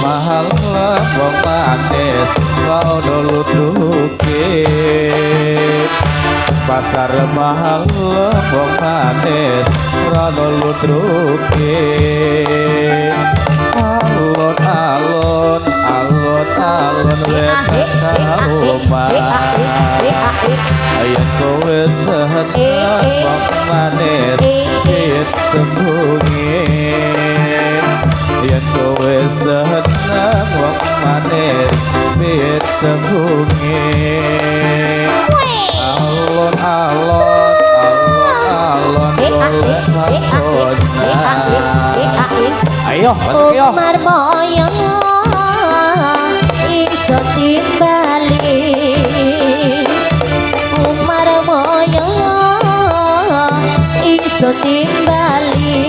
mahal wong manis rada ludruke pasar mahal wong manis rada ludruke alon-alon alon-alon ayen kowe sehat wong manis ditembungi yen kowe sehat wong manis ditembungi alon-alon alon-alon golek ayo Umar moyo iso timbali Umar moyo iso timbali